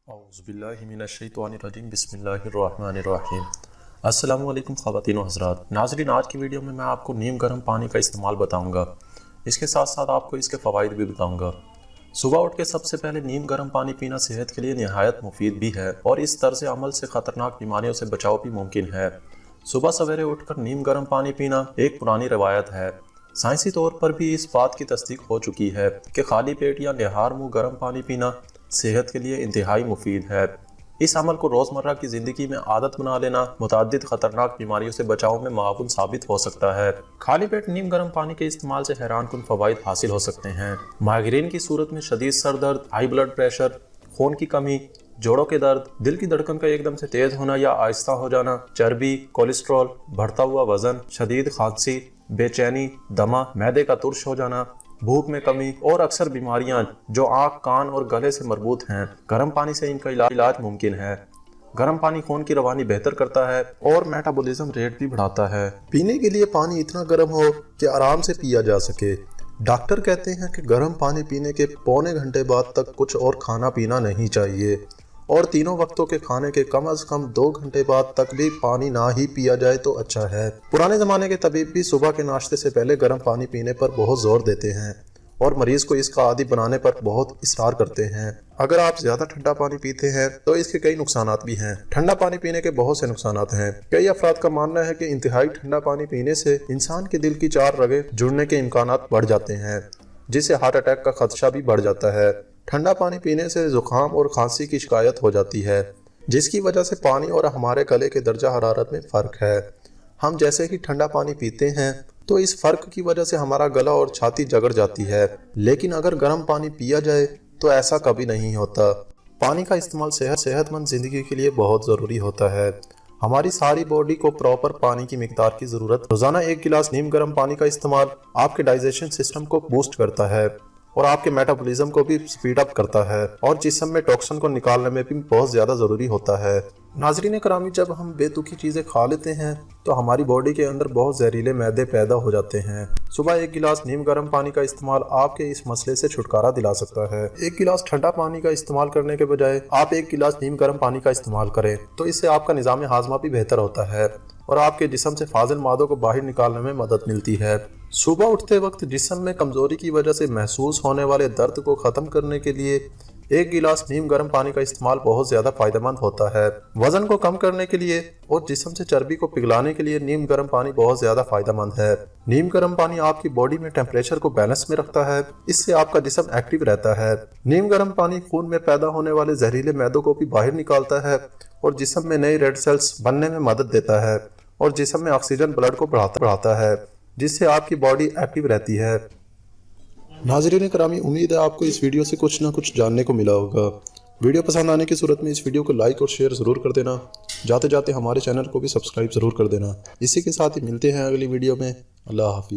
औज़ुबिल्लाहिमिनश्शैतानिर्रजीम बिस्मिल्लाहिर्रहमानिर्रहीम। अस्सलामु अलैकुम ख़वातीन व हज़रात। नाज़रीन, आज की वीडियो में मैं आपको नीम गर्म पानी का इस्तेमाल बताऊंगा। इसके साथ साथ आपको इसके फ़वाइद भी बताऊंगा। सुबह उठ के सबसे पहले नीम गर्म पानी पीना सेहत के लिए निहायत मुफीद भी है और इस तर्ज़ अमल से ख़तरनाक बीमारियों से बचाव भी मुमकिन है। सुबह सवेरे उठकर नीम गर्म पानी पीना एक पुरानी रवायत है। साइंसी तौर पर भी इस बात की तस्दीक हो चुकी है कि खाली पेट या निहार मुँह गर्म पानी पीना सेहत के लिए इंतहाई मुफीद है। इस अमल को रोज़मर्रा की ज़िंदगी में आदत बना लेना मुतअद्दिद ख़तरनाक बीमारियों से बचाव में माअवन साबित हो सकता है। खाली पेट नीम गर्म पानी के इस्तेमाल से हैरान कुन फ़वाइद हासिल हो सकते हैं। माइग्रेन की सूरत में शदीद सर दर्द, हाई ब्लड प्रेशर, खून की कमी, जोड़ों के दर्द, दिल की धड़कन का एकदम से तेज़ होना या आहिस्ता हो जाना, चर्बी, कोलेस्ट्रॉल, बढ़ता हुआ वज़न, शदीद खांसी, बेचैनी, दमा, मैदे का तुर्श हो जाना, भूख में कमी और अक्सर बीमारियां जो आँख, कान और गले से मरबूत हैं, गर्म पानी से इनका इलाज मुमकिन है। गर्म पानी खून की रवानी बेहतर करता है और मेटाबॉलिज्म रेट भी बढ़ाता है। पीने के लिए पानी इतना गर्म हो कि आराम से पिया जा सके। डॉक्टर कहते हैं कि गर्म पानी पीने के पौने घंटे बाद तक कुछ और खाना पीना नहीं चाहिए और तीनों वक्तों के खाने के कम से कम 2 घंटे बाद तक भी पानी ना ही पिया जाए तो अच्छा है। पुराने ज़माने के तबीब भी सुबह के नाश्ते से पहले गर्म पानी पीने पर बहुत जोर देते हैं और मरीज को इसका आदी बनाने पर बहुत इसरार करते हैं। अगर आप ज़्यादा ठंडा पानी पीते हैं तो इसके कई नुकसानात भी हैं। ठंडा पानी पीने के बहुत से नुकसानात हैं। कई अफराद का मानना है कि इंतहाई ठंडा पानी पीने से इंसान के दिल की 4 रगें जुड़ने के इम्कानात बढ़ जाते हैं, जिससे हार्ट अटैक का खदशा भी बढ़ जाता है। ठंडा पानी पीने से जुकाम और खांसी की शिकायत हो जाती है, जिसकी वजह से पानी और हमारे गले के दर्जा हरारत में फ़र्क है। हम जैसे ही ठंडा पानी पीते हैं तो इस फ़र्क की वजह से हमारा गला और छाती जगड़ जाती है, लेकिन अगर गर्म पानी पिया जाए तो ऐसा कभी नहीं होता। पानी का इस्तेमाल सेहतमंद ज़िंदगी के लिए बहुत ज़रूरी होता है। हमारी सारी बॉडी को प्रॉपर पानी की मिकदार की ज़रूरत। रोज़ाना 1 गिलास नीम गर्म पानी का इस्तेमाल आपके डाइजेशन सिस्टम को बूस्ट करता है और आपके मेटाबॉलिज्म को भी स्पीड अप करता है और जिस्म में टॉक्सिन को निकालने में भी बहुत ज़्यादा ज़रूरी होता है। नाज़रीन करामी, जब हम बेतुकी चीज़ें खा लेते हैं तो हमारी बॉडी के अंदर बहुत जहरीले मैदे पैदा हो जाते हैं। सुबह 1 गिलास नीम गर्म पानी का इस्तेमाल आपके इस मसले से छुटकारा दिला सकता है। 1 गिलास ठंडा पानी का इस्तेमाल करने के बजाय आप 1 गिलास नीम गर्म पानी का इस्तेमाल करें तो इससे आपका निज़ाम हाज़मा भी बेहतर होता है और आपके जिस्म से फाजिल मादों को बाहर निकालने में मदद मिलती है। सुबह उठते वक्त जिस्म में कमजोरी की वजह से महसूस होने वाले दर्द को ख़त्म करने के लिए 1 गिलास नीम गर्म पानी का इस्तेमाल बहुत ज़्यादा फ़ायदेमंद होता है। वज़न को कम करने के लिए और जिस्म से चर्बी को पिघलाने के लिए नीम गर्म पानी बहुत ज़्यादा फ़ायदेमंद है। नीम गर्म पानी आपकी बॉडी में टेम्परेचर को बैलेंस में रखता है, इससे आपका जिस्म एक्टिव रहता है। नीम गर्म पानी खून में पैदा होने वाले जहरीले मैदों को भी बाहर निकालता है और जिस्म में नई रेड सेल्स बनने में मदद देता है और जिस्म में ऑक्सीजन ब्लड को बढ़ाता है, जिससे आपकी बॉडी एक्टिव रहती है। नाज़रीन करामी, उम्मीद है आपको इस वीडियो से कुछ ना कुछ जानने को मिला होगा। वीडियो पसंद आने की सूरत में इस वीडियो को लाइक और शेयर ज़रूर कर देना। जाते जाते हमारे चैनल को भी सब्सक्राइब ज़रूर कर देना। इसी के साथ ही मिलते हैं अगली वीडियो में। अल्लाह हाफिज़।